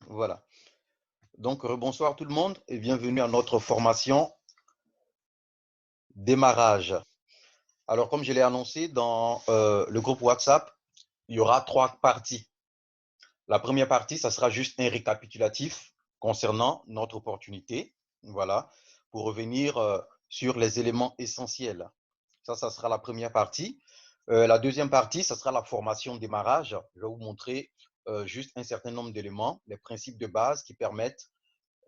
Voilà. Donc, bonsoir tout le monde et bienvenue à notre formation démarrage. Alors, comme je l'ai annoncé dans le groupe WhatsApp, il y aura 3 parties. La première partie, ça sera juste un récapitulatif concernant notre opportunité. Voilà, pour revenir sur les éléments essentiels. Ça sera la première partie. La deuxième partie, ça sera la formation démarrage. Je vais vous montrer juste un certain nombre d'éléments, les principes de base qui permettent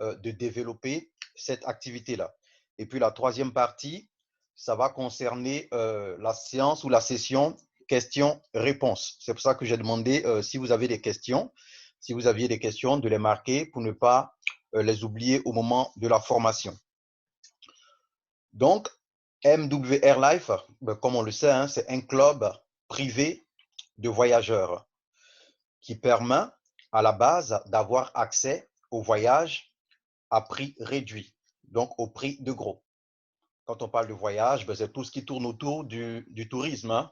de développer cette activité-là. Et puis la troisième partie, ça va concerner la séance ou la session questions-réponses. C'est pour ça que j'ai demandé si vous avez des questions, si vous aviez des questions, de les marquer pour ne pas les oublier au moment de la formation. Donc, MWR Life, comme on le sait, hein, c'est un club privé de voyageurs qui permet à la base d'avoir accès au voyage à prix réduit, donc au prix de gros. Quand on parle de voyage, c'est tout ce qui tourne autour du tourisme, hein.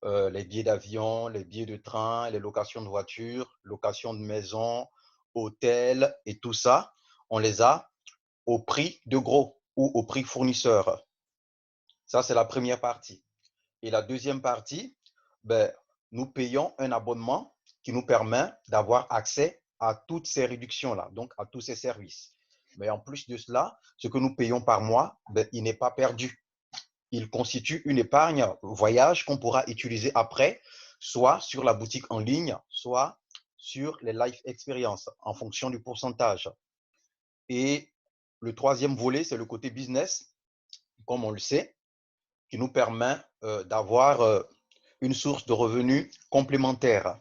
Les billets d'avion, les billets de train, les locations de voitures, location de maison, hôtels et tout ça, on les a au prix de gros ou au prix fournisseur. Ça, c'est la première partie. Et la deuxième partie, nous payons un abonnement qui nous permet d'avoir accès à toutes ces réductions-là, donc à tous ces services. Mais en plus de cela, ce que nous payons par mois, il n'est pas perdu. Il constitue une épargne voyage qu'on pourra utiliser après, soit sur la boutique en ligne, soit sur les life experiences, en fonction du pourcentage. Et le troisième volet, c'est le côté business, comme on le sait, qui nous permet d'avoir une source de revenus complémentaire.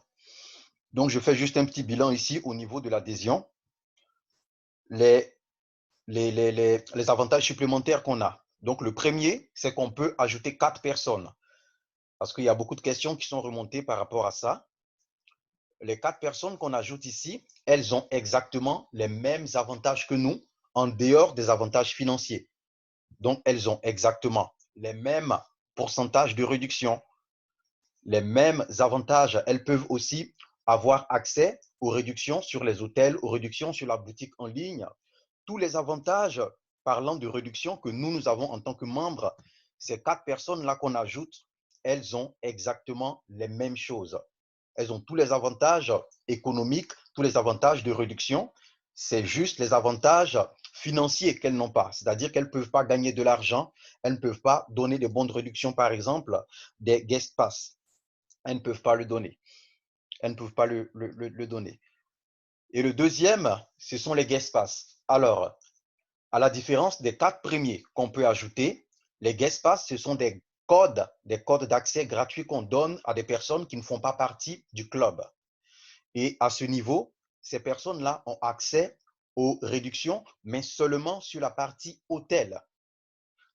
Donc, je fais juste un petit bilan ici au niveau de l'adhésion. Les avantages supplémentaires qu'on a. Donc, le premier, c'est qu'on peut ajouter 4 personnes. Parce qu'il y a beaucoup de questions qui sont remontées par rapport à ça. Les 4 personnes qu'on ajoute ici, elles ont exactement les mêmes avantages que nous, en dehors des avantages financiers. Donc, elles ont exactement les mêmes pourcentages de réduction, les mêmes avantages. Elles peuvent aussi avoir accès aux réductions sur les hôtels, aux réductions sur la boutique en ligne. Tous les avantages parlant de réduction que nous avons en tant que membres, ces 4 personnes-là qu'on ajoute, elles ont exactement les mêmes choses. Elles ont tous les avantages économiques, tous les avantages de réduction. C'est juste les avantages financiers qu'elles n'ont pas. C'est-à-dire qu'elles ne peuvent pas gagner de l'argent, elles ne peuvent pas donner des bons de réduction, par exemple, des guest pass. Elles ne peuvent pas le donner. Elles ne peuvent pas le donner. Et le deuxième, ce sont les guest pass. Alors, à la différence des 4 premiers qu'on peut ajouter, les guest pass, ce sont des codes d'accès gratuits qu'on donne à des personnes qui ne font pas partie du club. Et à ce niveau, ces personnes-là ont accès aux réductions, mais seulement sur la partie hôtel.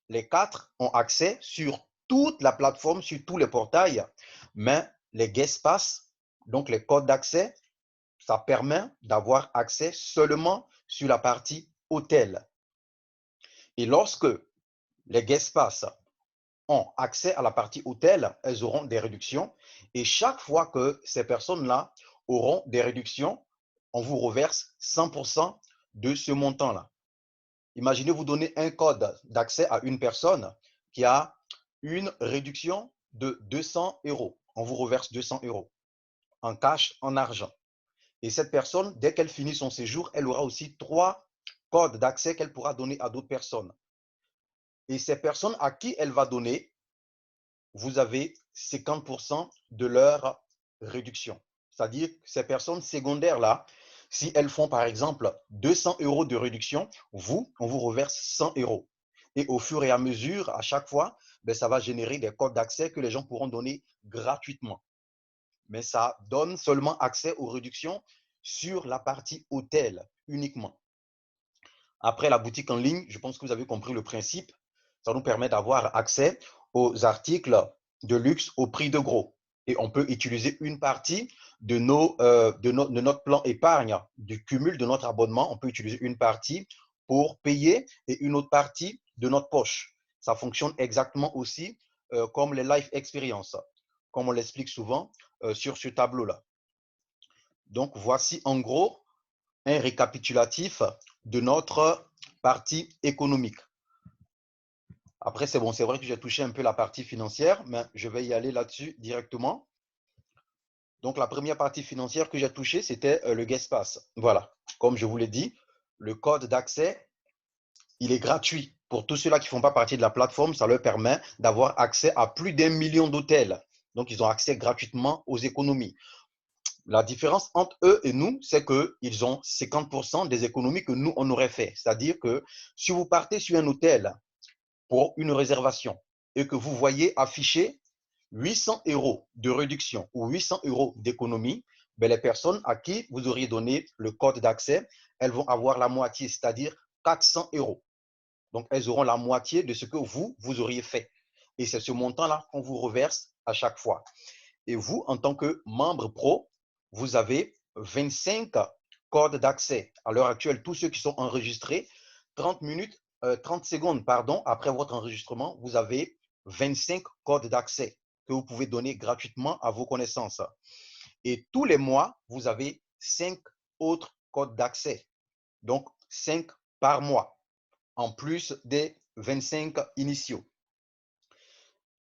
Les 4 ont accès sur toute la plateforme, sur tous les portails, mais les guest pass, donc les codes d'accès, ça permet d'avoir accès seulement sur la partie hôtel. Et lorsque les guest pass ont accès à la partie hôtel, elles auront des réductions. Et chaque fois que ces personnes-là auront des réductions, on vous reverse 100% de ce montant-là. Imaginez vous donner un code d'accès à une personne qui a une réduction de 200 euros. On vous reverse 200 euros en cash, en argent. Et cette personne, dès qu'elle finit son séjour, elle aura aussi 3 codes d'accès qu'elle pourra donner à d'autres personnes. Et ces personnes à qui elle va donner, vous avez 50% de leur réduction. C'est-à-dire que ces personnes secondaires-là, si elles font par exemple 200 euros de réduction, on vous reverse 100 euros. Et au fur et à mesure, à chaque fois, ça va générer des codes d'accès que les gens pourront donner gratuitement. Mais ça donne seulement accès aux réductions sur la partie hôtel uniquement. Après la boutique en ligne, je pense que vous avez compris le principe. Ça nous permet d'avoir accès aux articles de luxe au prix de gros. Et on peut utiliser une partie de notre plan épargne, du cumul de notre abonnement. On peut utiliser une partie pour payer et une autre partie de notre poche. Ça fonctionne exactement aussi comme les life experiences, comme on l'explique souvent sur ce tableau-là. Donc, voici en gros un récapitulatif de notre partie économique. Après, c'est bon, c'est vrai que j'ai touché un peu la partie financière, mais je vais y aller là-dessus directement. Donc, la première partie financière que j'ai touchée, c'était le Guestpass. Voilà, comme je vous l'ai dit, le code d'accès, il est gratuit. Pour tous ceux-là qui ne font pas partie de la plateforme, ça leur permet d'avoir accès à plus d'1 million d'hôtels. Donc, ils ont accès gratuitement aux économies. La différence entre eux et nous, c'est qu'ils ont 50% des économies que nous, on aurait fait. C'est-à-dire que si vous partez sur un hôtel pour une réservation et que vous voyez afficher 800 € de réduction ou 800 € d'économie, ben les personnes à qui vous auriez donné le code d'accès, elles vont avoir la moitié, c'est-à-dire 400 €. Donc, elles auront la moitié de ce que vous auriez fait. Et c'est ce montant-là qu'on vous reverse à chaque fois. Et vous, en tant que membre pro, vous avez 25 codes d'accès. À l'heure actuelle, tous ceux qui sont enregistrés, 30 secondes après votre enregistrement, vous avez 25 codes d'accès que vous pouvez donner gratuitement à vos connaissances. Et tous les mois, vous avez 5 autres codes d'accès. Donc, 5 par mois, en plus des 25 initiaux.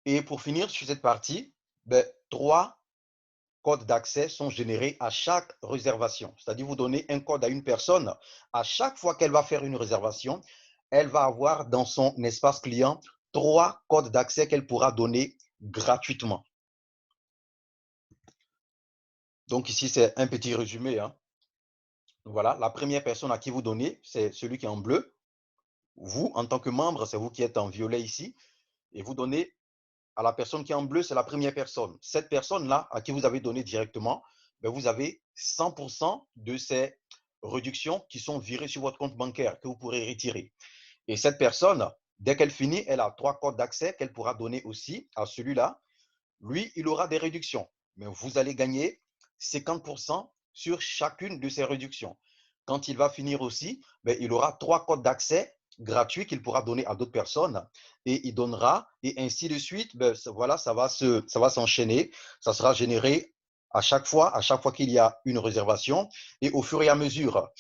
Et pour finir sur cette partie, 3 codes d'accès sont générés à chaque réservation. C'est-à-dire, vous donnez un code à une personne, à chaque fois qu'elle va faire une réservation, elle va avoir dans son espace client 3 codes d'accès qu'elle pourra donner gratuitement. Donc ici, c'est un petit résumé. Voilà, la première personne à qui vous donnez, c'est celui qui est en bleu. Vous, en tant que membre, c'est vous qui êtes en violet ici. Et vous donnez à la personne qui est en bleu, c'est la première personne. Cette personne-là, à qui vous avez donné directement, vous avez 100% de ces réductions qui sont virées sur votre compte bancaire que vous pourrez retirer. Et cette personne, dès qu'elle finit, elle a 3 codes d'accès qu'elle pourra donner aussi à celui-là. Lui, il aura des réductions, mais vous allez gagner 50% sur chacune de ces réductions. Quand il va finir aussi, il aura 3 codes d'accès gratuits qu'il pourra donner à d'autres personnes et il donnera et ainsi de suite. Voilà, ça va s'enchaîner. Ça sera généré à chaque fois qu'il y a une réservation et au fur et à mesure.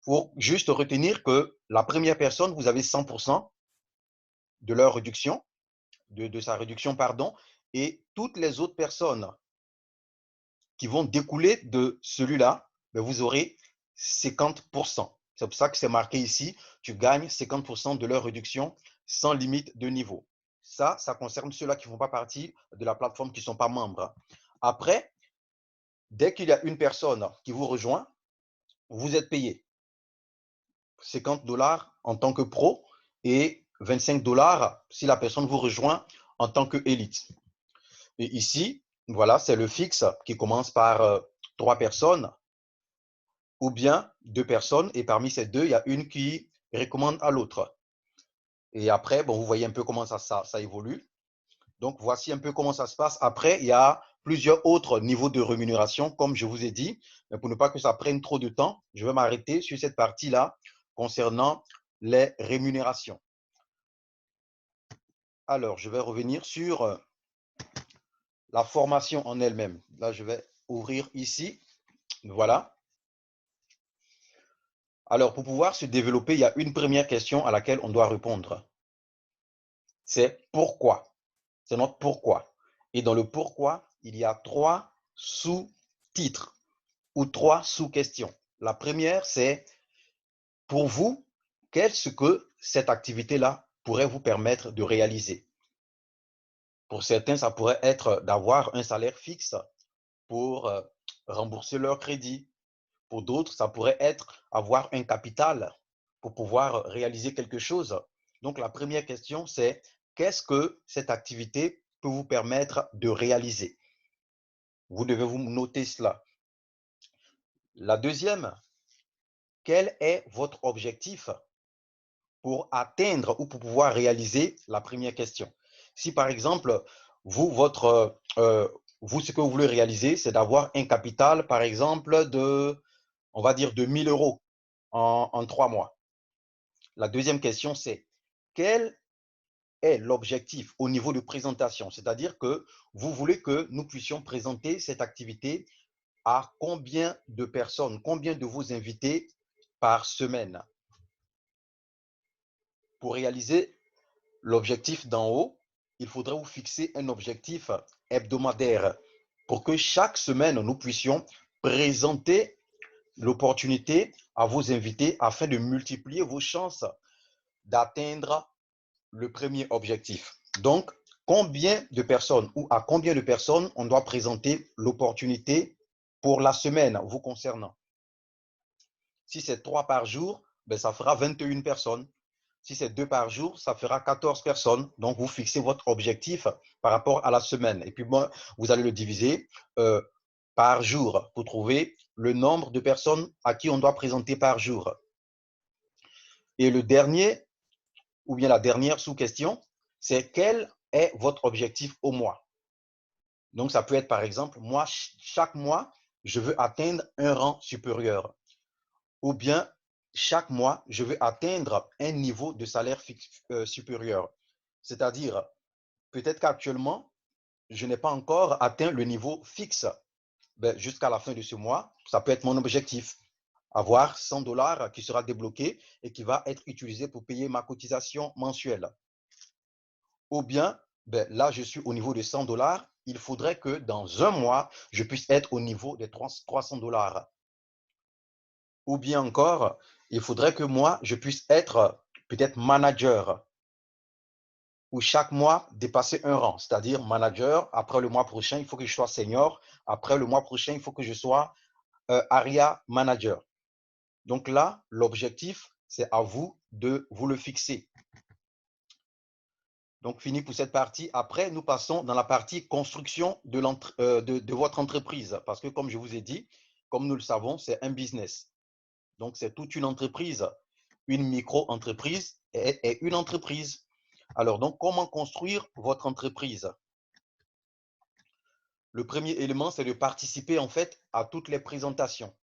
Il faut juste retenir que la première personne, vous avez 100% de leur réduction, de sa réduction, pardon, et toutes les autres personnes qui vont découler de celui-là, vous aurez 50%. C'est pour ça que c'est marqué ici, tu gagnes 50% de leur réduction sans limite de niveau. Ça concerne ceux-là qui ne font pas partie de la plateforme, qui ne sont pas membres. Après, dès qu'il y a une personne qui vous rejoint, vous êtes payé 50 $ en tant que pro et 25 $ si la personne vous rejoint en tant que élite. Et ici, voilà, c'est le fixe qui commence par 3 personnes ou bien 2 personnes. Et parmi ces deux, il y a une qui recommande à l'autre. Et après, bon, vous voyez un peu comment ça évolue. Donc, voici un peu comment ça se passe. Après, il y a plusieurs autres niveaux de rémunération, comme je vous ai dit. Mais pour ne pas que ça prenne trop de temps, je vais m'arrêter sur cette partie-là concernant les rémunérations. Alors, je vais revenir sur la formation en elle-même. Là, je vais ouvrir ici. Voilà. Alors, pour pouvoir se développer, il y a une première question à laquelle on doit répondre. C'est pourquoi. C'est notre pourquoi. Et dans le pourquoi, il y a 3 sous-titres ou 3 sous-questions. La première, c'est pour vous, qu'est-ce que cette activité-là pourrait vous permettre de réaliser? Pour certains, ça pourrait être d'avoir un salaire fixe pour rembourser leur crédit. Pour d'autres, ça pourrait être avoir un capital pour pouvoir réaliser quelque chose. Donc, la première question, c'est qu'est-ce que cette activité peut vous permettre de réaliser? Vous devez vous noter cela. La deuxième, quel est votre objectif pour atteindre ou pour pouvoir réaliser la première question? Si par exemple, vous, ce que vous voulez réaliser, c'est d'avoir un capital, par exemple, on va dire de 1 000 € en 3 mois. La deuxième question, c'est quel est l'objectif au niveau de présentation? C'est-à-dire que vous voulez que nous puissions présenter cette activité à combien de personnes, combien de vos invités par semaine. Pour réaliser l'objectif d'en haut, il faudrait vous fixer un objectif hebdomadaire pour que chaque semaine, nous puissions présenter l'opportunité à vos invités afin de multiplier vos chances d'atteindre le premier objectif. Donc, combien de personnes ou à combien de personnes on doit présenter l'opportunité pour la semaine vous concernant? Si c'est 3 par jour, ben ça fera 21 personnes. Si c'est 2 par jour, ça fera 14 personnes. Donc, vous fixez votre objectif par rapport à la semaine. Et puis, bon, vous allez le diviser par jour pour trouver le nombre de personnes à qui on doit présenter par jour. Et le dernier, ou bien la dernière sous-question, c'est quel est votre objectif au mois? Donc, ça peut être, par exemple, moi, chaque mois, je veux atteindre un rang supérieur. Ou bien, chaque mois, je veux atteindre un niveau de salaire supérieur. C'est-à-dire, peut-être qu'actuellement, je n'ai pas encore atteint le niveau fixe. Ben, jusqu'à la fin de ce mois, ça peut être mon objectif. Avoir 100 $ qui sera débloqué et qui va être utilisé pour payer ma cotisation mensuelle. Ou bien, ben, là, je suis au niveau de 100 $. Il faudrait que dans un mois, je puisse être au niveau des 300 $. Ou bien encore, il faudrait que moi, je puisse être peut-être manager ou chaque mois dépasser un rang, c'est-à-dire manager. Après le mois prochain, il faut que je sois senior. Après le mois prochain, il faut que je sois area manager. Donc là, l'objectif, c'est à vous de vous le fixer. Donc, fini pour cette partie. Après, nous passons dans la partie construction de votre entreprise. Parce que, comme je vous ai dit, comme nous le savons, c'est un business. Donc, c'est toute une entreprise. Une micro-entreprise et une entreprise. Alors, donc, comment construire votre entreprise? Le premier élément, c'est de participer en fait à toutes les présentations.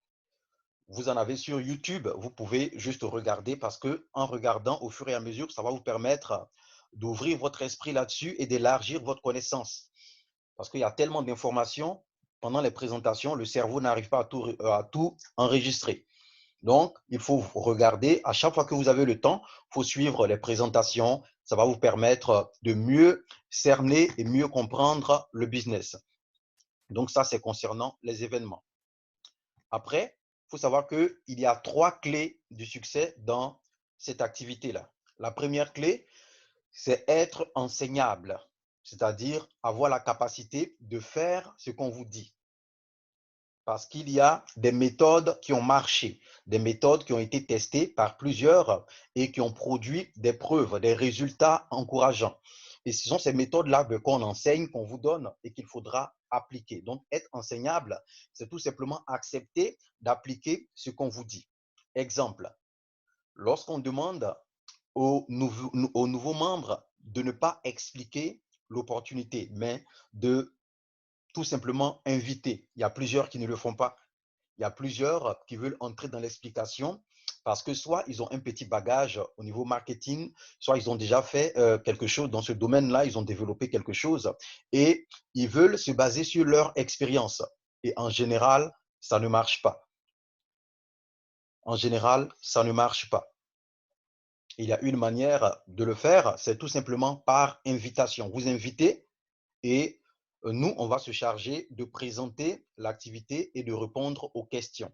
Vous en avez sur YouTube, vous pouvez juste regarder parce que en regardant au fur et à mesure, ça va vous permettre d'ouvrir votre esprit là-dessus et d'élargir votre connaissance. Parce qu'il y a tellement d'informations pendant les présentations, le cerveau n'arrive pas à tout enregistrer. Donc, il faut regarder à chaque fois que vous avez le temps, il faut suivre les présentations. Ça va vous permettre de mieux cerner et mieux comprendre le business. Donc, ça, c'est concernant les événements. Après, il faut savoir qu'il y a 3 clés du succès dans cette activité-là. La première clé, c'est être enseignable, c'est-à-dire avoir la capacité de faire ce qu'on vous dit. Parce qu'il y a des méthodes qui ont marché, des méthodes qui ont été testées par plusieurs et qui ont produit des preuves, des résultats encourageants. Et ce sont ces méthodes-là qu'on enseigne, qu'on vous donne et qu'il faudra appliquer. Donc, être enseignable, c'est tout simplement accepter d'appliquer ce qu'on vous dit. Exemple, lorsqu'on demande aux nouveaux membres de ne pas expliquer l'opportunité, mais de tout simplement inviter. Il y a plusieurs qui ne le font pas. Il y a plusieurs qui veulent entrer dans l'explication parce que soit ils ont un petit bagage au niveau marketing, soit ils ont déjà fait quelque chose dans ce domaine-là, ils ont développé quelque chose et ils veulent se baser sur leur expérience. Et en général, ça ne marche pas. En général, ça ne marche pas. Il y a une manière de le faire, c'est tout simplement par invitation. Vous invitez et nous, on va se charger de présenter l'activité et de répondre aux questions.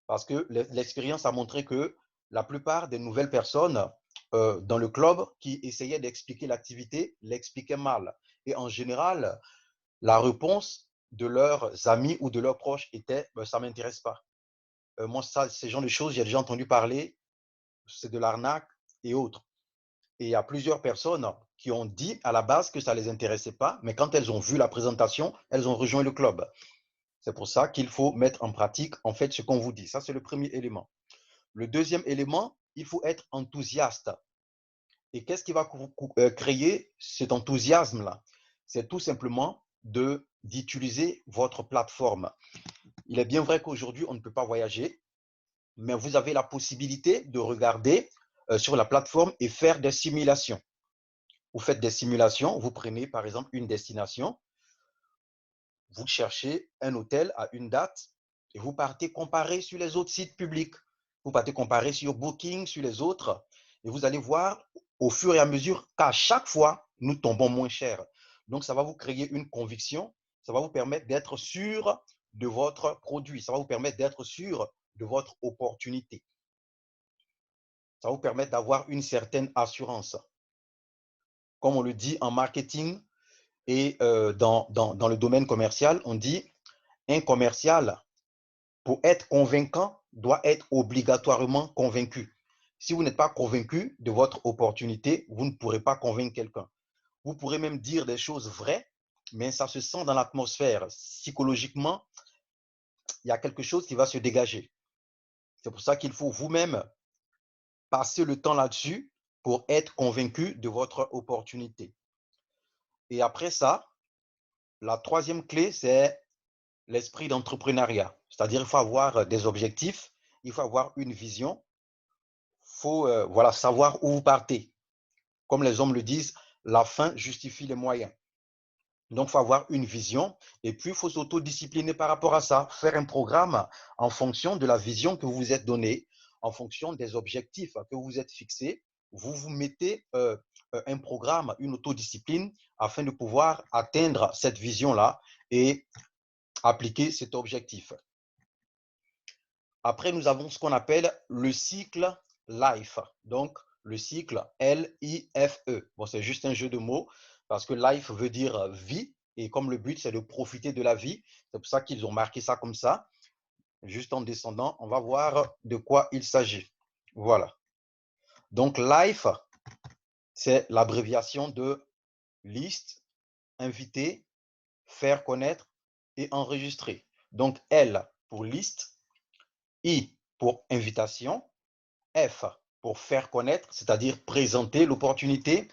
Parce que l'expérience a montré que la plupart des nouvelles personnes dans le club qui essayaient d'expliquer l'activité l'expliquaient mal. Et en général, la réponse de leurs amis ou de leurs proches était ça ne m'intéresse pas. Moi, ça, ces genres de choses, j'ai déjà entendu parler, c'est de l'arnaque et autres. Et il y a plusieurs personnes qui ont dit à la base que ça ne les intéressait pas, mais quand elles ont vu la présentation, elles ont rejoint le club. C'est pour ça qu'il faut mettre en pratique en fait ce qu'on vous dit. Ça, c'est le premier élément. Le deuxième élément, il faut être enthousiaste. Et qu'est-ce qui va créer cet enthousiasme-là? C'est tout simplement d'utiliser votre plateforme. Il est bien vrai qu'aujourd'hui, on ne peut pas voyager, mais vous avez la possibilité de regarder sur la plateforme et faire des simulations. Vous faites des simulations, vous prenez par exemple une destination, vous cherchez un hôtel à une date et vous partez comparer sur les autres sites publics. Vous partez comparer sur Booking, sur les autres, et vous allez voir au fur et à mesure qu'à chaque fois, nous tombons moins cher. Donc, ça va vous créer une conviction, ça va vous permettre d'être sûr de votre produit, ça va vous permettre d'être sûr de votre opportunité. Ça va vous permettre d'avoir une certaine assurance. Comme on le dit en marketing et dans le domaine commercial, on dit un commercial, pour être convaincant, doit être obligatoirement convaincu. Si vous n'êtes pas convaincu de votre opportunité, vous ne pourrez pas convaincre quelqu'un. Vous pourrez même dire des choses vraies, mais ça se sent dans l'atmosphère. Psychologiquement, il y a quelque chose qui va se dégager. C'est pour ça qu'il faut vous-même passer le temps là-dessus pour être convaincu de votre opportunité. Et après ça, la troisième clé, c'est l'esprit d'entrepreneuriat. C'est-à-dire qu'il faut avoir des objectifs, il faut avoir une vision, il faut voilà, savoir où vous partez. Comme les hommes le disent, la fin justifie les moyens. Donc, il faut avoir une vision et puis il faut s'autodiscipliner par rapport à ça, faire un programme en fonction de la vision que vous vous êtes donnée, en fonction des objectifs que vous vous êtes fixés. Vous vous mettez un programme, une autodiscipline afin de pouvoir atteindre cette vision-là et appliquer cet objectif. Après, nous avons ce qu'on appelle le cycle LIFE. Donc, le cycle L-I-F-E. Bon, c'est juste un jeu de mots parce que life veut dire vie. Et comme le but, c'est de profiter de la vie, c'est pour ça qu'ils ont marqué ça comme ça. Juste en descendant, on va voir de quoi il s'agit. Voilà. Donc, LIFE, c'est l'abréviation de liste, inviter, faire connaître et enregistrer. Donc, L pour liste, I pour invitation, F pour faire connaître, c'est-à-dire présenter l'opportunité,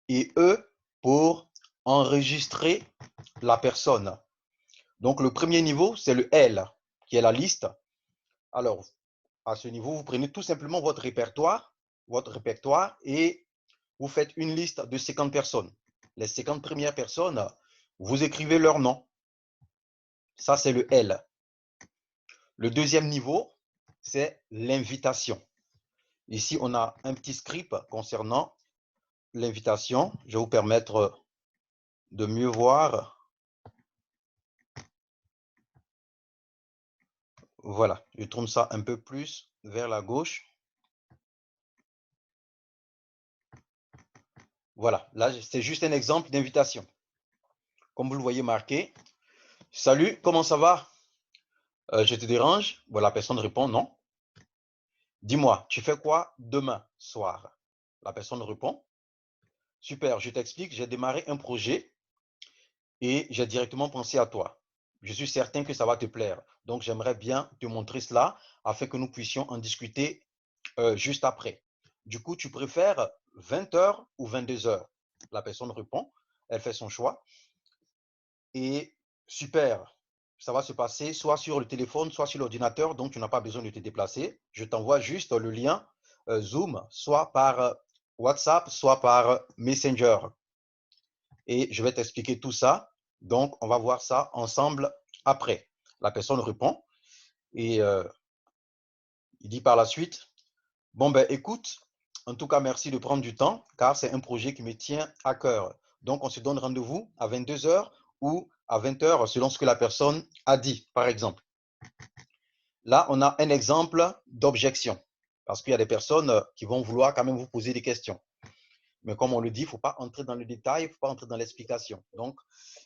et E pour enregistrer la personne. Donc, le premier niveau, c'est le L, qui est la liste. Alors, à ce niveau, vous prenez tout simplement votre répertoire et vous faites une liste de 50 personnes. Les 50 premières personnes, vous écrivez leur nom. Ça, c'est le L. Le deuxième niveau, c'est l'invitation. Ici, on a un petit script concernant l'invitation. Je vais vous permettre de mieux voir. Voilà, je tourne ça un peu plus vers la gauche. Voilà, là, c'est juste un exemple d'invitation. Comme vous le voyez marqué, salut, comment ça va? Je te dérange? Voilà, la personne répond non. Dis-moi, tu fais quoi demain soir? La personne répond, super, je t'explique, j'ai démarré un projet et j'ai directement pensé à toi. Je suis certain que ça va te plaire. Donc, j'aimerais bien te montrer cela afin que nous puissions en discuter juste après. Du coup, tu préfères 20 heures ou 22 heures? La personne répond, elle fait son choix. Et super, ça va se passer soit sur le téléphone, soit sur l'ordinateur, donc tu n'as pas besoin de te déplacer. Je t'envoie juste le lien Zoom, soit par WhatsApp, soit par Messenger. Et je vais t'expliquer tout ça. Donc, on va voir ça ensemble après. La personne répond et il dit par la suite, bon, ben écoute, en tout cas, merci de prendre du temps car c'est un projet qui me tient à cœur. Donc, on se donne rendez-vous à 22 heures ou à 20 heures selon ce que la personne a dit, par exemple. Là, on a un exemple d'objection parce qu'il y a des personnes qui vont vouloir quand même vous poser des questions. Mais comme on le dit, il ne faut pas entrer dans le détail, il ne faut pas entrer dans l'explication. Donc,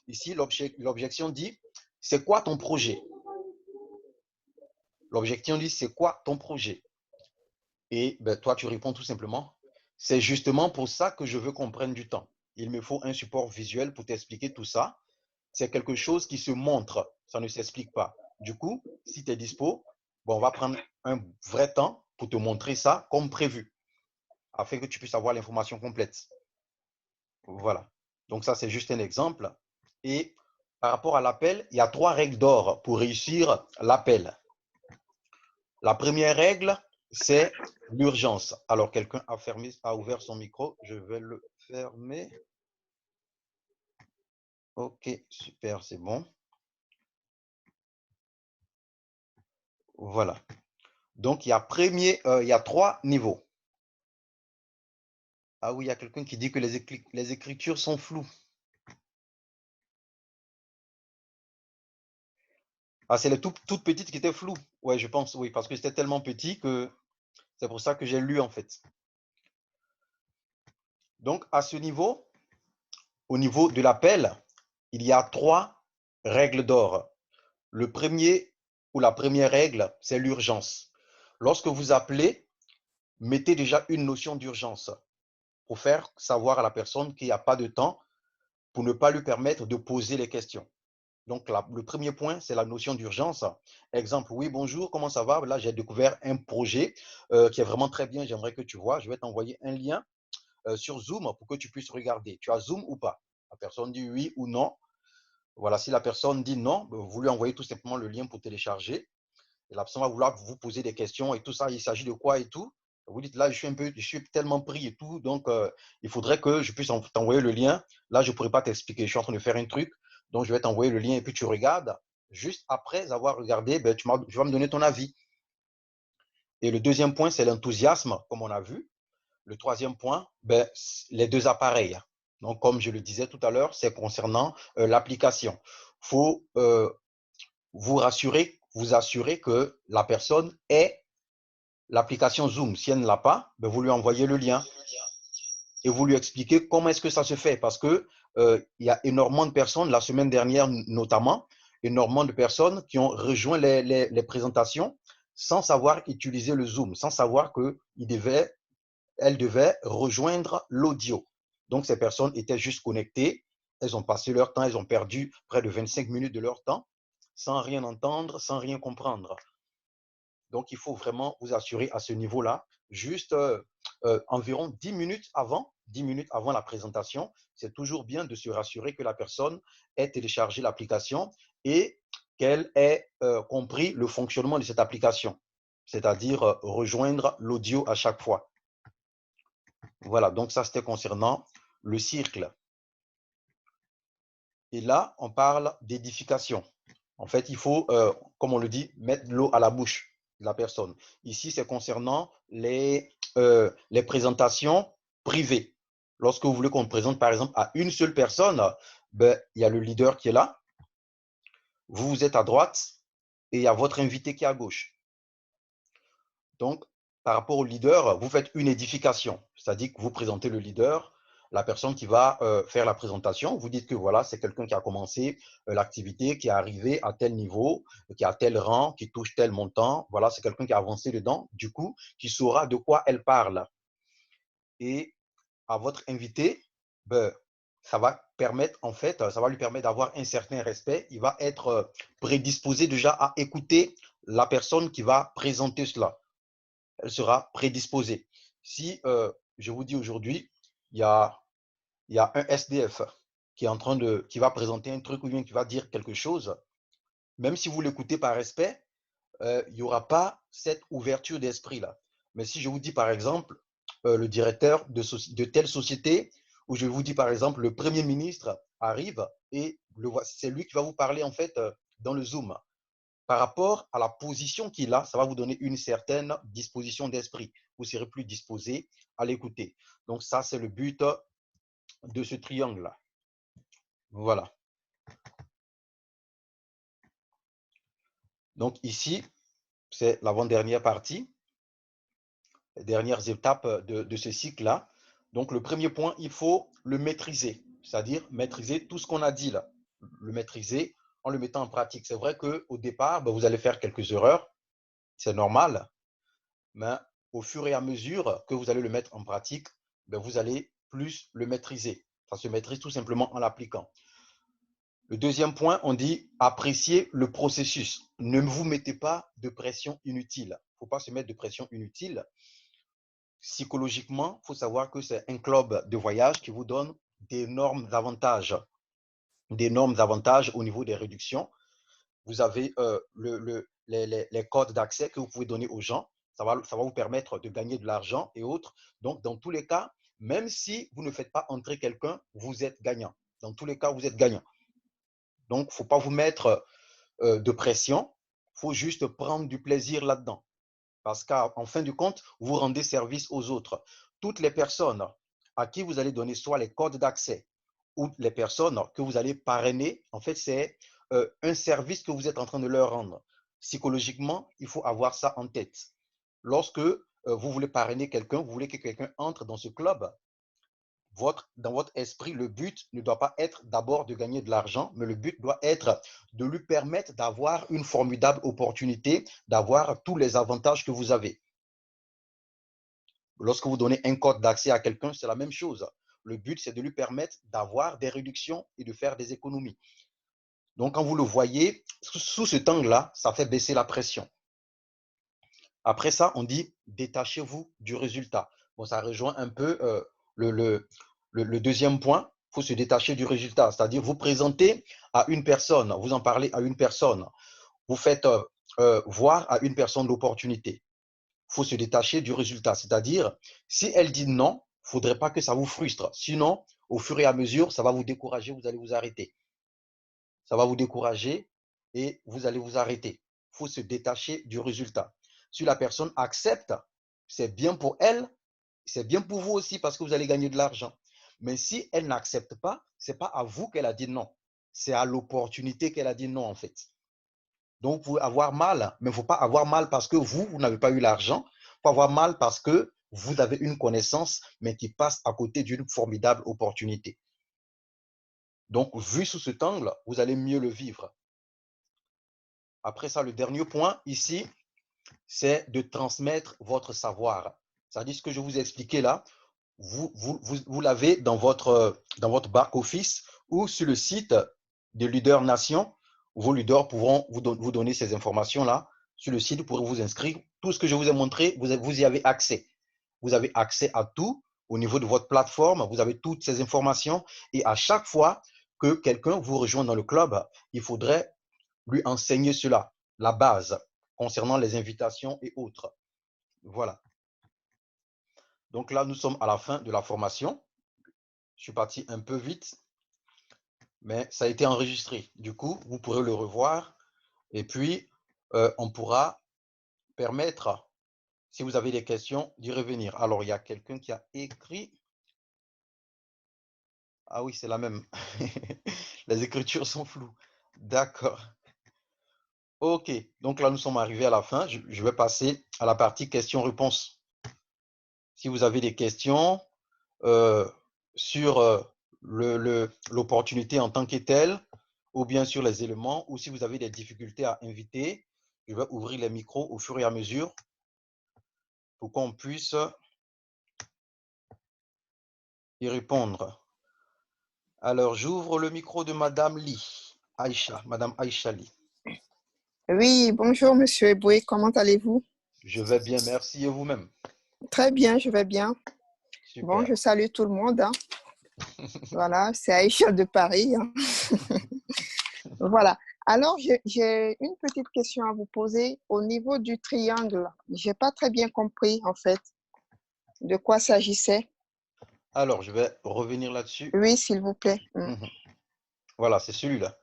ici, l'objection dit, c'est quoi ton projet? L'objection dit, c'est quoi ton projet? Et ben, toi, tu réponds tout simplement, c'est justement pour ça que je veux qu'on prenne du temps. Il me faut un support visuel pour t'expliquer tout ça. C'est quelque chose qui se montre, ça ne s'explique pas. Du coup, si tu es dispo, bon, on va prendre un vrai temps pour te montrer ça comme prévu, afin que tu puisses avoir l'information complète. Voilà. Donc ça, c'est juste un exemple. Et par rapport à l'appel, il y a 3 règles d'or pour réussir l'appel. La première règle, c'est l'urgence. Alors, quelqu'un a ouvert son micro. Je vais le fermer. OK, super, c'est bon. Voilà. Donc, il y a 3 niveaux. Ah oui, il y a quelqu'un qui dit que les écritures sont floues. Ah, c'est les toutes petites qui étaient floues. Ouais, je pense, oui, parce que c'était tellement petit que c'est pour ça que j'ai lu, en fait. Donc, à ce niveau, au niveau de l'appel, il y a 3 règles d'or. Le premier ou la première règle, c'est l'urgence. Lorsque vous appelez, mettez déjà une notion d'urgence pour faire savoir à la personne qu'il n'y a pas de temps, pour ne pas lui permettre de poser les questions. Donc, le premier point, c'est la notion d'urgence. Exemple, oui, bonjour, comment ça va? Là, j'ai découvert un projet qui est vraiment très bien. J'aimerais que tu vois. Je vais t'envoyer un lien sur Zoom pour que tu puisses regarder. Tu as Zoom ou pas? La personne dit oui ou non. Voilà, si la personne dit non, vous lui envoyez tout simplement le lien pour télécharger. Et la personne va vouloir vous poser des questions et tout ça. Il s'agit de quoi et tout? Vous dites là, je suis tellement pris et tout, donc il faudrait que je puisse t'envoyer le lien. Là, je ne pourrais pas t'expliquer. Je suis en train de faire un truc, donc je vais t'envoyer le lien et puis tu regardes. Juste après avoir regardé, ben, tu vas me donner ton avis. Et le deuxième point, c'est l'enthousiasme, comme on a vu. Le troisième point, ben, les 2 appareils. Donc, comme je le disais tout à l'heure, c'est concernant l'application. Il faut vous assurer que la personne ait l'application Zoom. Si elle ne l'a pas, ben vous lui envoyez le lien et vous lui expliquez comment est-ce que ça se fait. Parce que il y a énormément de personnes, la semaine dernière notamment, énormément de personnes qui ont rejoint les présentations sans savoir utiliser le Zoom, sans savoir qu'elles devaient rejoindre l'audio. Donc, ces personnes étaient juste connectées, elles ont passé leur temps, elles ont perdu près de 25 minutes de leur temps sans rien entendre, sans rien comprendre. Donc, il faut vraiment vous assurer à ce niveau-là, juste environ 10 minutes avant la présentation, c'est toujours bien de se rassurer que la personne ait téléchargé l'application et qu'elle ait compris le fonctionnement de cette application, c'est-à-dire rejoindre l'audio à chaque fois. Voilà, donc ça, c'était concernant le cercle. Et là, on parle d'édification. En fait, il faut, comme on le dit, mettre l'eau à la bouche de la personne. Ici, c'est concernant les présentations privées. Lorsque vous voulez qu'on présente, par exemple, à une seule personne, ben, il y a le leader qui est là, vous êtes à droite et il y a votre invité qui est à gauche. Donc, par rapport au leader, vous faites une édification, c'est-à-dire que vous présentez le leader, la personne qui va faire la présentation, vous dites que voilà, c'est quelqu'un qui a commencé l'activité, qui est arrivé à tel niveau, qui a tel rang, qui touche tel montant, voilà, c'est quelqu'un qui a avancé dedans, du coup, qui saura de quoi elle parle. Et à votre invité, ben, ça va permettre, en fait, ça va lui permettre d'avoir un certain respect, il va être prédisposé déjà à écouter la personne qui va présenter cela. Elle sera prédisposée. Si je vous dis aujourd'hui, il y a, un SDF qui est en train qui va présenter un truc ou bien qui va dire quelque chose, même si vous l'écoutez par respect, il n'y aura pas cette ouverture d'esprit-là. Mais si je vous dis par exemple, le directeur de telle société, ou je vous dis par exemple, le Premier ministre arrive et c'est lui qui va vous parler en fait dans le Zoom. Par rapport à la position qu'il a, ça va vous donner une certaine disposition d'esprit. Vous serez plus disposé à l'écouter. Donc ça, c'est le but de ce triangle-là. Voilà. Donc ici, c'est l'avant-dernière partie, les dernières étapes de ce cycle-là. Donc le premier point, il faut le maîtriser, c'est-à-dire maîtriser tout ce qu'on a dit là. Le maîtriser en le mettant en pratique. C'est vrai qu'au départ, vous allez faire quelques erreurs, c'est normal, mais au fur et à mesure que vous allez le mettre en pratique, vous allez plus le maîtriser. Ça se maîtrise tout simplement en l'appliquant. Le deuxième point, on dit apprécier le processus. Ne vous mettez pas de pression inutile. Il ne faut pas se mettre de pression inutile. Psychologiquement, il faut savoir que c'est un club de voyage qui vous donne d'énormes avantages au niveau des réductions. Vous avez les codes d'accès que vous pouvez donner aux gens. Ça va vous permettre de gagner de l'argent et autres. Donc, dans tous les cas, même si vous ne faites pas entrer quelqu'un, vous êtes gagnant. Dans tous les cas, vous êtes gagnant. Donc, il ne faut pas vous mettre de pression. Il faut juste prendre du plaisir là-dedans. Parce qu'en fin de compte, vous rendez service aux autres. Toutes les personnes à qui vous allez donner soit les codes d'accès ou les personnes que vous allez parrainer, en fait, c'est un service que vous êtes en train de leur rendre. Psychologiquement, il faut avoir ça en tête. Lorsque vous voulez parrainer quelqu'un, vous voulez que quelqu'un entre dans ce club, dans votre esprit, le but ne doit pas être d'abord de gagner de l'argent, mais le but doit être de lui permettre d'avoir une formidable opportunité, d'avoir tous les avantages que vous avez. Lorsque vous donnez un code d'accès à quelqu'un, c'est la même chose. Le but, c'est de lui permettre d'avoir des réductions et de faire des économies. Donc, quand vous le voyez, sous cet angle-là, ça fait baisser la pression. Après ça, on dit détachez-vous du résultat. Bon, ça rejoint un peu le deuxième point. Il faut se détacher du résultat, c'est-à-dire vous présentez à une personne, vous en parlez à une personne, vous faites voir à une personne l'opportunité. Il faut se détacher du résultat, c'est-à-dire si elle dit non, il ne faudrait pas que ça vous frustre. Sinon, au fur et à mesure, ça va vous décourager, vous allez vous arrêter. Ça va vous décourager et vous allez vous arrêter. Il faut se détacher du résultat. Si la personne accepte, c'est bien pour elle, c'est bien pour vous aussi parce que vous allez gagner de l'argent. Mais si elle n'accepte pas, ce n'est pas à vous qu'elle a dit non. C'est à l'opportunité qu'elle a dit non, en fait. Donc, vous pouvez avoir mal, mais il ne faut pas avoir mal parce que vous n'avez pas eu l'argent. Il faut avoir mal parce que vous avez une connaissance, mais qui passe à côté d'une formidable opportunité. Donc, vu sous cet angle, vous allez mieux le vivre. Après ça, le dernier point ici, c'est de transmettre votre savoir. C'est-à-dire ce que je vous ai expliqué là, vous l'avez dans votre back-office ou sur le site de Leader Nation. Vos leaders pourront vous donner ces informations-là. Sur le site, vous pourrez vous inscrire. Tout ce que je vous ai montré, vous y avez accès. Vous avez accès à tout au niveau de votre plateforme. Vous avez toutes ces informations. Et à chaque fois que quelqu'un vous rejoint dans le club, il faudrait lui enseigner cela, la base, concernant les invitations et autres. Voilà. Donc là, nous sommes à la fin de la formation. Je suis parti un peu vite, mais ça a été enregistré. Du coup, vous pourrez le revoir et puis on pourra permettre, si vous avez des questions, d'y revenir. Alors, il y a quelqu'un qui a écrit. Ah oui, c'est la même. Les écritures sont floues. D'accord. OK. Donc là, nous sommes arrivés à la fin. Je vais passer à la partie questions-réponses. Si vous avez des questions sur l'opportunité en tant que telle, ou bien sur les éléments, ou si vous avez des difficultés à inviter, je vais ouvrir les micros au fur et à mesure pour qu'on puisse y répondre. Alors, j'ouvre le micro de Madame Lee, Aïcha, Madame Aïcha Lee. Oui, bonjour Monsieur Eboué, comment allez-vous? Je vais bien, merci. Et vous-même? Très bien, je vais bien. Bon, Super. je salue tout le monde, hein. Voilà, c'est Aïcha de Paris, hein. Voilà. Alors, j'ai une petite question à vous poser au niveau du triangle. Je n'ai pas très bien compris, en fait, de quoi s'agissait. Alors, je vais revenir là-dessus. Oui, s'il vous plaît. Voilà, c'est celui-là.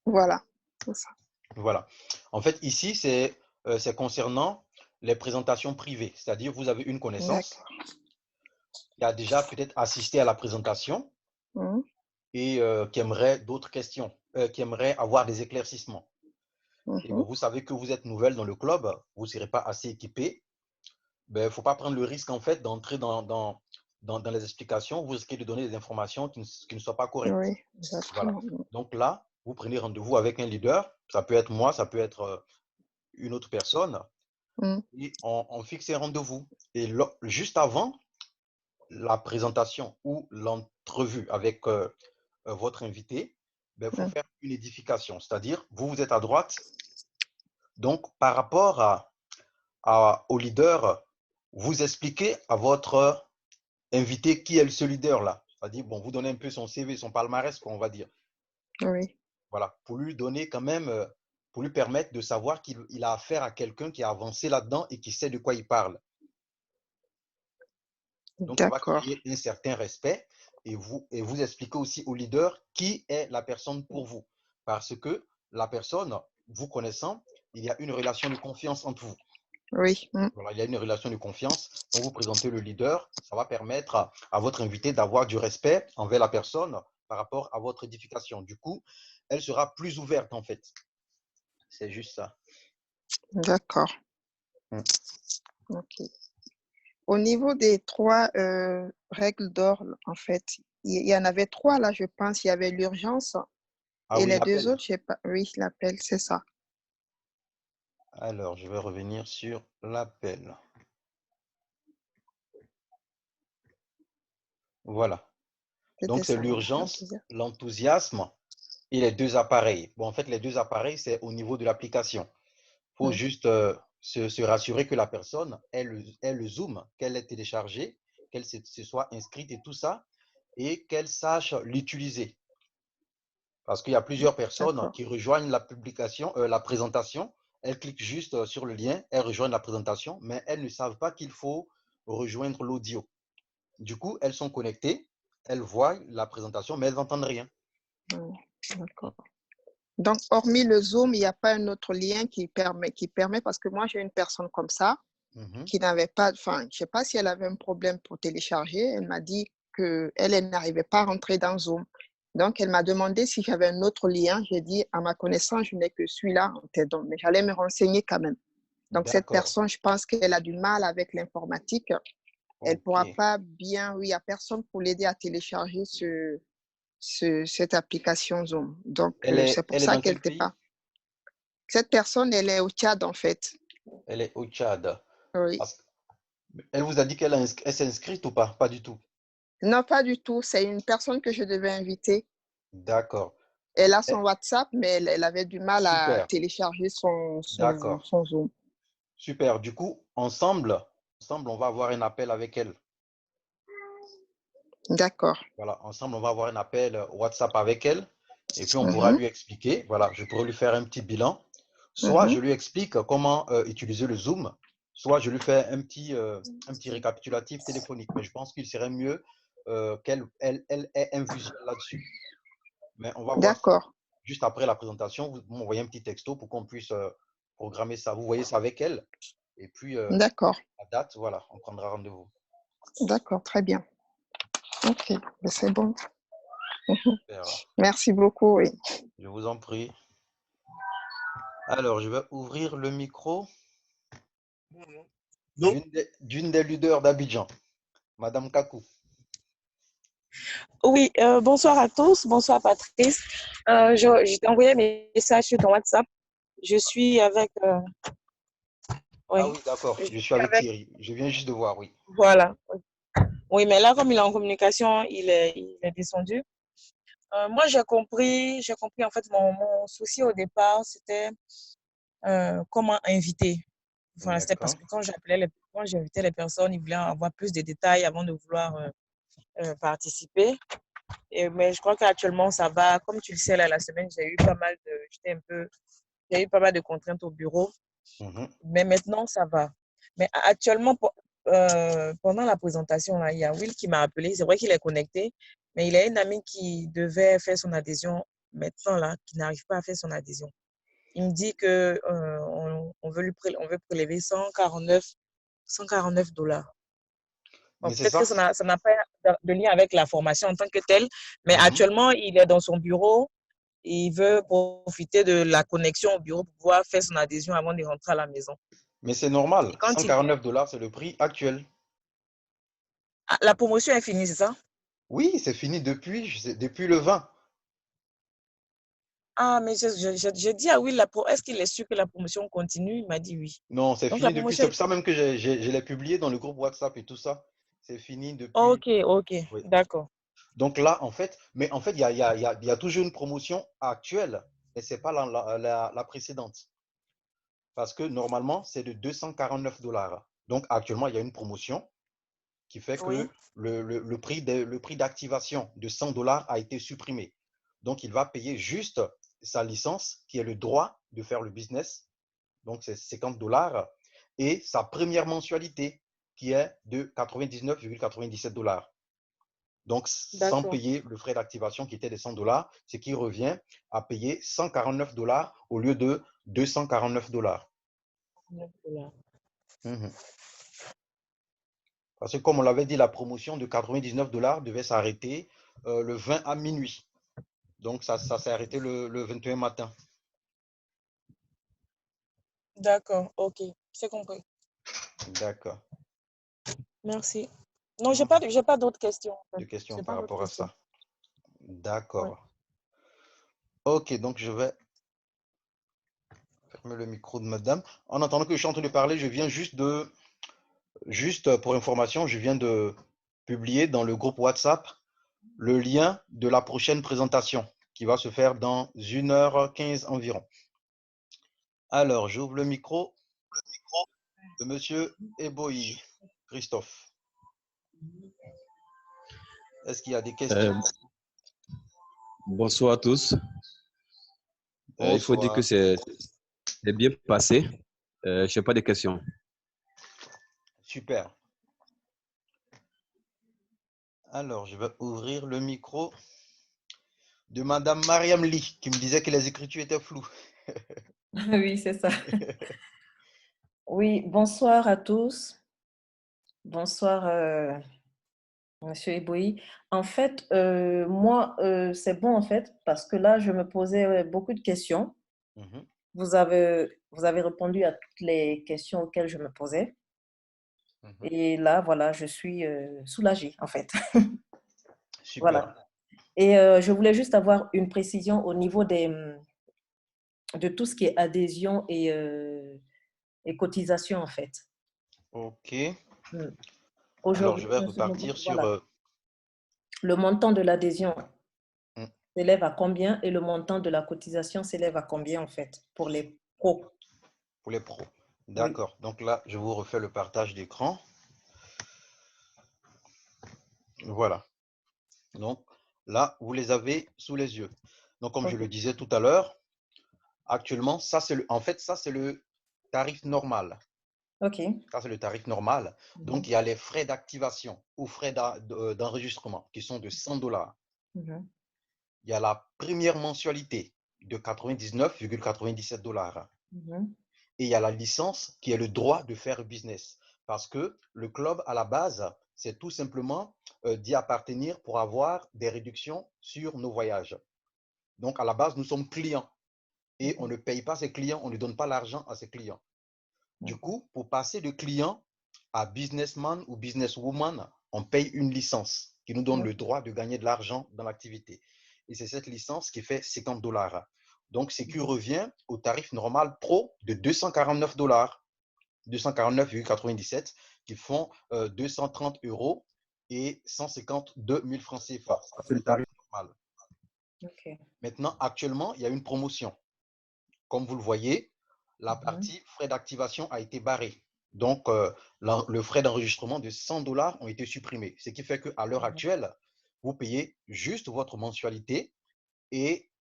Voilà, c'est ça. Voilà. En fait, ici, c'est concernant les présentations privées. C'est-à-dire, vous avez une connaissance D'accord. qui a déjà peut-être assisté à la présentation Mhm. et qui aimerait d'autres questions, qui aimerait avoir des éclaircissements. Et Mhm. bon, vous savez que vous êtes nouvelle dans le club, vous ne serez pas assez équipé. Il ne faut pas prendre le risque, en fait, d'entrer dans les explications. Vous risquez de donner des informations qui ne soient pas correctes. Oui, Voilà. exactement. Donc là, vous prenez rendez-vous avec un leader. Ça peut être moi, ça peut être une autre personne. Mhm. Et on fixe un rendez-vous. Et juste avant la présentation ou l'entrevue avec votre invité, il faut Mhm. faire une édification. C'est-à-dire, vous êtes à droite. Donc, par rapport au leader, vous expliquez à votre invité qui est ce leader-là. C'est-à-dire, bon, vous donnez un peu son CV, son palmarès, on va dire. Oui, Voilà, pour lui donner quand même, pour lui permettre de savoir qu'il a affaire à quelqu'un qui a avancé là-dedans et qui sait de quoi il parle. Donc, ça va d'accord. créer un certain respect et vous expliquez aussi au leader qui est la personne pour vous. Parce que la personne, vous connaissant, il y a une relation de confiance entre vous. Oui. Voilà, il y a une relation de confiance. Quand vous présentez le leader, ça va permettre à votre invité d'avoir du respect envers la personne par rapport à votre édification. Du coup, elle sera plus ouverte en fait. C'est juste ça. D'accord. Mm. OK. Au niveau des 3 règles d'or, en fait, il y en avait 3 là, je pense. Il y avait l'urgence Ah et oui, les 2 l'appel. autres, je sais pas. Oui, l'appel, c'est ça. Alors, je vais revenir sur l'appel. Voilà. C'était Donc, c'est ça, voilà, l'urgence, l'enthousiasme. l'enthousiasme et les 2 appareils. Bon, en fait, les 2 appareils, c'est au niveau de l'application. Il faut Mmh. juste se rassurer que la personne ait le Zoom, qu'elle ait téléchargé, qu'elle se soit inscrite et tout ça, et qu'elle sache l'utiliser. Parce qu'il y a plusieurs personnes D'accord, qui rejoignent la publication, la présentation. Elles cliquent juste sur le lien, elles rejoignent la présentation, mais elles ne savent pas qu'il faut rejoindre l'audio. Du coup, elles sont connectées, elles voient la présentation, mais elles n'entendent rien. d'accord. Donc, hormis le Zoom, il n'y a pas un autre lien qui permet, parce que moi, j'ai une personne comme ça Mhm. qui n'avait pas, enfin, je ne sais pas si elle avait un problème pour télécharger. Elle m'a dit qu'elle n'arrivait pas à rentrer dans Zoom. Donc, elle m'a demandé si j'avais un autre lien. J'ai dit, à ma connaissance, je n'ai que celui-là en tête, donc, mais j'allais me renseigner quand même. Donc, cette D'accord. personne, je pense qu'elle a du mal avec l'informatique. Elle ne pourra OK. pas bien, oui, il n'y a personne pour l'aider à télécharger cette application Zoom. Donc, c'est pour Elle est ça dans qu'elle quel n'était pays? pas. Cette personne, elle est au Tchad, en fait. Elle est au Tchad. Oui. Parce- Elle vous a dit elle s'est inscrite ou pas? Pas du tout. Non, pas du tout. C'est une personne que je devais inviter. D'accord. Elle a son Eh, WhatsApp, mais elle avait du mal à super. télécharger D'accord. son Zoom. Super. Du coup, ensemble, on va avoir un appel avec elle. D'accord. Voilà, ensemble, on va avoir un appel WhatsApp avec elle. Et puis, on pourra Mhm, lui expliquer. Voilà, je pourrais lui faire un petit bilan. Soit mhm. je lui explique comment utiliser le Zoom, soit je lui fais un petit récapitulatif téléphonique. Mais je pense qu'il serait mieux qu'elle ait un visuel là-dessus. Mais on va voir ça. D'accord. Juste après la présentation, vous m'envoyez un petit texto pour qu'on puisse programmer ça. Vous voyez ça avec elle. Et puis, D'accord. la date, voilà, on prendra rendez-vous. D'accord. Très bien. OK. Mais c'est bon. Super. Merci beaucoup. Oui. Je vous en prie. Alors, je vais ouvrir le micro Non. d'une des leaders d'Abidjan, Madame Kakou. Oui, bonsoir à tous. Bonsoir Patrice. Je t'ai envoyé un message sur ton WhatsApp. Je suis avec. Ah Oui, oui, d'accord. je Je suis suis avec avec. Thierry. Je viens juste de voir, oui. Voilà. Oui, mais là, comme il est en communication, il est descendu. Moi, j'ai compris en fait mon souci au départ, c'était comment inviter. Enfin, c'était parce D'accord. que quand j'invitais les personnes, ils voulaient avoir plus de détails avant de vouloir participer. Mais je crois qu'actuellement, ça va. Comme tu le sais, là, la semaine, j'ai eu pas mal de contraintes au bureau. Mhm. Mais maintenant, ça va. Mais actuellement, pendant la présentation, là, il y a Will qui m'a appelé. C'est vrai qu'il est connecté, mais il a une amie qui devait faire son adhésion maintenant, là, qui n'arrive pas à faire son adhésion. Il me dit que on veut prélever 149 dollars. Bon, Mais c'est peut-être que ça. ça n'a pas de lien avec la formation en tant que telle, mais Mhm. actuellement, il est dans son bureau et il veut profiter de la connexion au bureau pour pouvoir faire son adhésion avant de rentrer à la maison. Mais c'est normal. Et quand 149 $, c'est le prix actuel. la promotion est finie, c'est ça? Oui, c'est fini depuis le 20. Ah, mais j'ai dit à Will, est-ce qu'il est sûr que la promotion continue? Il m'a dit oui. Non, c'est Donc la fini depuis. promotion C'est est pour ça finie. même que je l'ai publié dans le groupe WhatsApp et tout ça. C'est fini depuis. Ok, ok, Oui. d'accord. Donc là, en fait, mais en fait, il y a toujours une promotion actuelle, et ce n'est pas la précédente. Parce que normalement, c'est de 249 $. Donc actuellement, il y a une promotion qui fait Oui, que le prix d'activation de 100 $ a été supprimé. Donc, il va payer juste sa licence, qui est le droit de faire le business. Donc, c'est 50 $. Et sa première mensualité, qui est de 99,97 $. Donc, sans D'accord. payer le frais d'activation qui était de 100 $, ce qui revient à payer 149 $ au lieu de 249 $. Mhm. Parce que comme on l'avait dit, la promotion de 99 $ devait s'arrêter le 20 à minuit. Donc, ça s'est arrêté le 21 matin. D'accord, ok. C'est compris. D'accord. Merci. Non, j'ai pas d'autres questions. En De fait. questions J'ai par pas d'autres rapport à questions. ça. Ouais. D'accord. Ok, donc je vais fermer le micro de madame. En attendant que je suis en train de parler, je viens juste pour information, je viens de publier dans le groupe WhatsApp le lien de la prochaine présentation qui va se faire dans 1h15 environ. Alors, j'ouvre le micro de monsieur Eboyi, Christophe. Est-ce qu'il y a des questions? Bonsoir à tous. Il faut dire que Bonsoir. c'est bien passé. Je n'ai pas de questions. Super. Alors, je vais ouvrir le micro de madame Mariam Lee qui me disait que les écritures étaient floues. Oui, c'est ça. Oui, bonsoir à tous. Bonsoir, Monsieur Eboyi. En fait, moi, c'est bon, en fait, parce que là, je me posais beaucoup de questions. Mhm. Vous avez répondu à toutes les questions auxquelles je me posais. Mhm. Et là, voilà, je suis soulagée, en fait. Super. Voilà. Et je voulais juste avoir une précision au niveau de tout ce qui est adhésion et cotisation, en fait. Ok. Mm. Alors, Aujourd'hui, je vais en ce moment, repartir voilà. sur... Le montant de l'adhésion Mm. s'élève à combien et le montant de la cotisation s'élève à combien en fait pour les pros? Pour les pros. Oui. D'accord. Donc là, je vous refais le partage d'écran. Voilà. Donc là, vous les avez sous les yeux. Donc, comme je Ok. le disais tout à l'heure, actuellement, ça, c'est en fait, ça, c'est le tarif normal. Ok. Ça, c'est le tarif normal. Donc, Mhm. il y a les frais d'activation ou frais d'enregistrement qui sont de 100 $. Mhm. Il y a la première mensualité de 99,97 $. Mhm. Et il y a la licence qui est le droit de faire business. Parce que le club, à la base, c'est tout simplement d'y appartenir pour avoir des réductions sur nos voyages. Donc, à la base, nous sommes clients et on ne paye pas ses clients, on ne donne pas l'argent à ses clients. Du coup, pour passer de client à businessman ou businesswoman, on paye une licence qui nous donne le droit de gagner de l'argent dans l'activité. Et c'est cette licence qui fait 50 $. Donc, ce qui revient au tarif normal pro de 249 $, 249,97 qui font 230 € et 152 000 francs CFA. Ça, c'est le tarif normal. Ok. Maintenant, actuellement, il y a une promotion. Comme vous le voyez, la partie frais d'activation a été barrée. Donc, le frais d'enregistrement de 100 $ ont été supprimés. Ce qui fait qu'à l'heure actuelle, vous payez juste votre mensualité et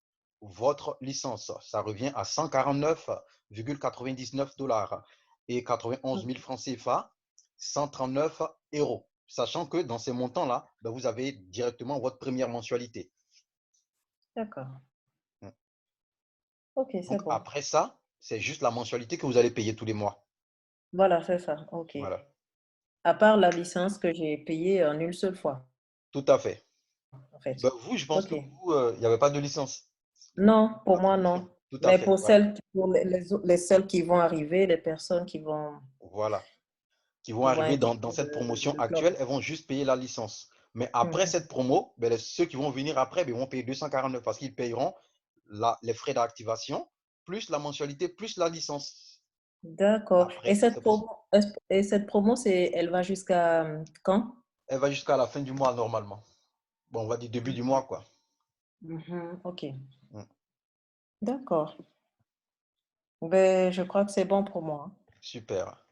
votre licence. Ça revient à 149,99 $ et 91 000 francs CFA, 139 €. Sachant que dans ces montants-là, ben, vous avez directement votre première mensualité. D'accord. Ok, c'est Donc, bon. après ça, c'est juste la mensualité que vous allez payer tous les mois. Voilà, c'est ça. Ok. Voilà. À part la licence que j'ai payée en une seule fois, Tout à fait. en fait. Ben, vous, je pense Ok. que vous, il n'y avait pas de licence. Non, pour Pas de moi, licence. non. Tout à Mais fait. pour Voilà. les celles qui vont arriver, les personnes Voilà. Qui vont qui vont arriver intégrer dans cette promotion le club. actuelle, elles vont juste payer la licence. Mais après Mhm. cette promo, ben, ceux qui vont venir après ben, vont payer 249 parce qu'ils payeront les frais d'activation, plus la mensualité, plus la licence. D'accord. Et Après, cette promo, elle va jusqu'à quand? elle va jusqu'à la fin du mois normalement. Bon, on va dire début du mois, quoi. Mhm. Ok. Mm. D'accord. Ben, je crois que c'est bon pour moi. Super.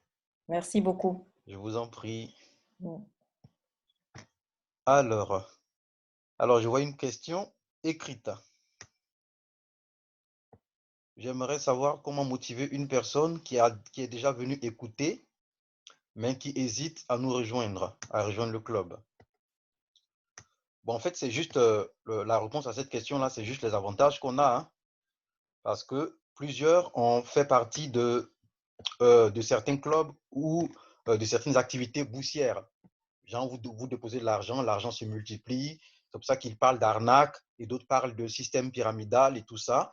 Merci beaucoup. Je vous en prie. Mm. Alors, je vois une question écrite. J'aimerais savoir comment motiver une personne qui est déjà venue écouter, mais qui hésite à nous rejoindre, à rejoindre le club. Bon, en fait, c'est juste la réponse à cette question-là, c'est juste les avantages qu'on a, hein, parce que plusieurs ont fait partie de certains clubs ou de certaines activités boursières. Genre, vous déposez de l'argent se multiplie. C'est pour ça qu'ils parlent d'arnaque et d'autres parlent de système pyramidal et tout ça.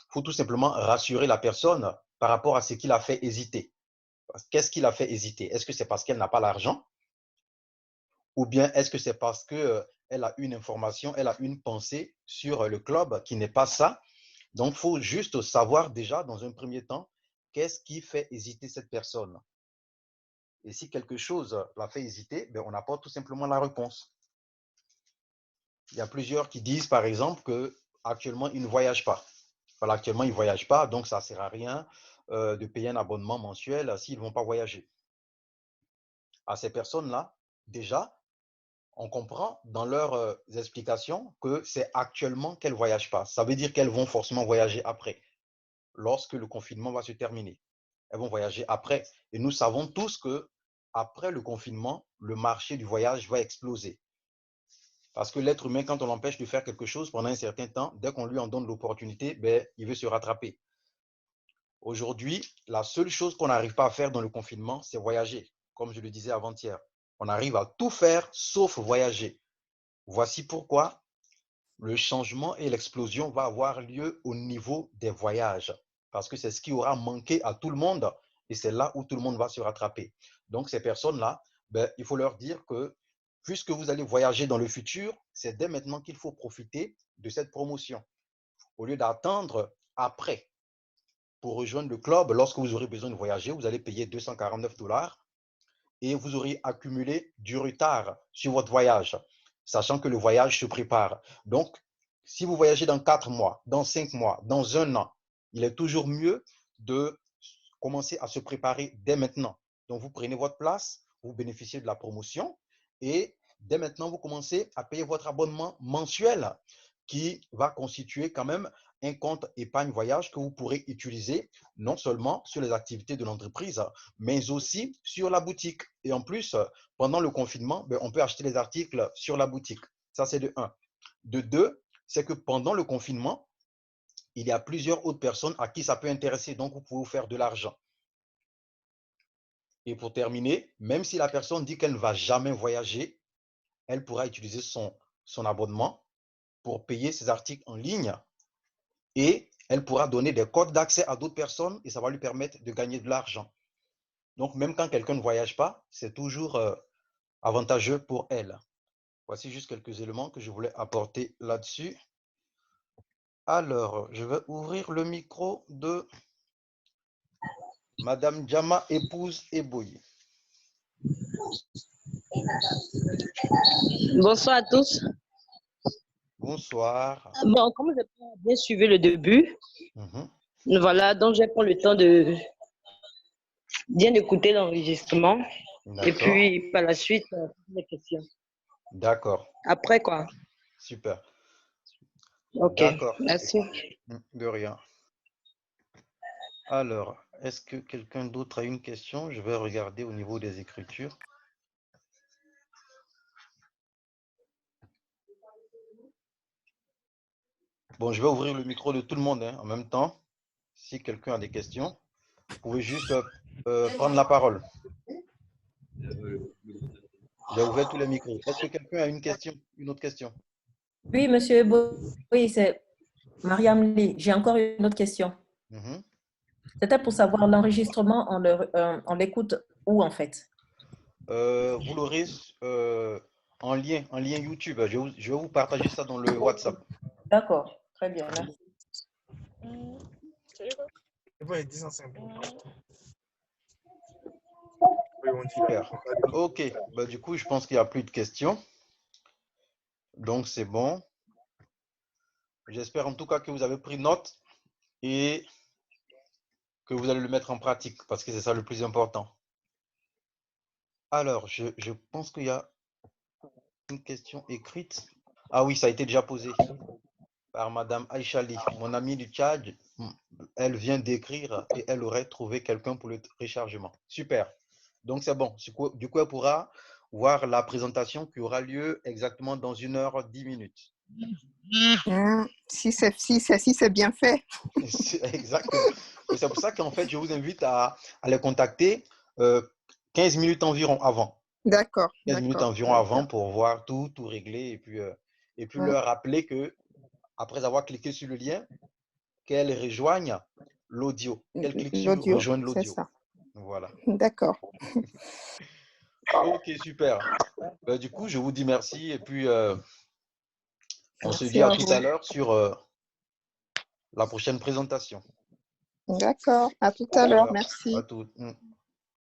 Il faut tout simplement rassurer la personne par rapport à ce qui l'a fait hésiter. Qu'est-ce qui l'a fait hésiter? Est-ce que c'est parce qu'elle n'a pas l'argent? Ou bien est-ce que c'est parce qu'elle a une information, elle a une pensée sur le club qui n'est pas ça? Donc, il faut juste savoir déjà, dans un premier temps, qu'est-ce qui fait hésiter cette personne. Et si quelque chose la fait hésiter, ben, on apporte tout simplement la réponse. Il y a plusieurs qui disent, par exemple, qu'actuellement, ils ne voyagent pas. Voilà, actuellement, ils ne voyagent pas, donc ça ne sert à rien de payer un abonnement mensuel s'ils ne vont pas voyager. À ces personnes-là, déjà, on comprend dans leurs explications que c'est actuellement qu'elles ne voyagent pas. Ça veut dire qu'elles vont forcément voyager après, lorsque le confinement va se terminer. Elles vont voyager après. Et nous savons tous que après le confinement, le marché du voyage va exploser. Parce que l'être humain, quand on l'empêche de faire quelque chose pendant un certain temps, dès qu'on lui en donne l'opportunité, ben, il veut se rattraper. Aujourd'hui, la seule chose qu'on n'arrive pas à faire dans le confinement, c'est voyager. Comme je le disais avant-hier, on arrive à tout faire sauf voyager. Voici pourquoi le changement et l'explosion vont avoir lieu au niveau des voyages. Parce que c'est ce qui aura manqué à tout le monde et c'est là où tout le monde va se rattraper. Donc, ces personnes-là, ben, il faut leur dire que puisque vous allez voyager dans le futur, c'est dès maintenant qu'il faut profiter de cette promotion. Au lieu d'attendre après pour rejoindre le club, lorsque vous aurez besoin de voyager, vous allez payer 249 $ et vous aurez accumulé du retard sur votre voyage, sachant que le voyage se prépare. Donc, si vous voyagez dans 4 mois, dans 5 mois, dans un an, il est toujours mieux de commencer à se préparer dès maintenant. Donc, vous prenez votre place, vous bénéficiez de la promotion et dès maintenant, vous commencez à payer votre abonnement mensuel qui va constituer quand même un compte épargne voyage que vous pourrez utiliser non seulement sur les activités de l'entreprise, mais aussi sur la boutique. Et en plus, pendant le confinement, on peut acheter les articles sur la boutique. Ça, c'est de 1. De 2, c'est que pendant le confinement, il y a plusieurs autres personnes à qui ça peut intéresser. Donc, vous pouvez vous faire de l'argent. Et pour terminer, même si la personne dit qu'elle ne va jamais voyager, elle pourra utiliser son abonnement pour payer ses articles en ligne et elle pourra donner des codes d'accès à d'autres personnes et ça va lui permettre de gagner de l'argent. Donc, même quand quelqu'un ne voyage pas, c'est toujours avantageux pour elle. Voici juste quelques éléments que je voulais apporter là-dessus. Alors, je vais ouvrir le micro de Madame Djama, épouse Eboyi. Bonsoir à tous. Bonsoir. Bon, comme je n'ai pas bien suivi le début, voilà, donc je vais prendre le temps de bien écouter l'enregistrement et puis par la suite, les questions. D'accord. Après quoi? Super. Ok, d'accord. merci. De rien. Alors, est-ce que quelqu'un d'autre a une question? Je vais regarder au niveau des écritures. Bon, je vais ouvrir le micro de tout le monde en même temps. Si quelqu'un a des questions, vous pouvez juste prendre la parole. J'ai ouvert tous les micros. Est-ce que quelqu'un a une question, une autre question? Oui, monsieur Ebo. Oui, c'est Mariam Lee. J'ai encore une autre question. C'était pour savoir l'enregistrement, on l'écoute où en fait? Vous l'aurez en lien YouTube. Je vais vous partager ça dans le WhatsApp. D'accord, très bien, merci. Super. Ok, du coup, je pense qu'il n'y a plus de questions. Donc, c'est bon. J'espère en tout cas que vous avez pris note et que vous allez le mettre en pratique parce que c'est ça le plus important. Alors, je pense qu'il y a une question écrite. Ah oui, ça a été déjà posé par Madame Aïchali, mon amie du Tchad. Elle vient d'écrire et elle aurait trouvé quelqu'un pour le rechargement. Super. Donc, c'est bon. Du coup, elle pourra voir la présentation qui aura lieu exactement dans 1h10. Si c'est bien fait. Exactement. C'est pour ça qu'en fait, je vous invite à les contacter 15 minutes environ avant. D'accord. 15 minutes environ avant pour voir tout régler et puis leur rappeler que après avoir cliqué sur le lien, qu'elles rejoignent l'audio. Qu'elles cliquent sur rejoindre l'audio. Voilà. D'accord. Ok, super. Du coup, je vous dis merci et puis on se Merci dit à à tout vous. à l'heure sur la prochaine présentation. D'accord. À tout à l'heure. Merci. À tout.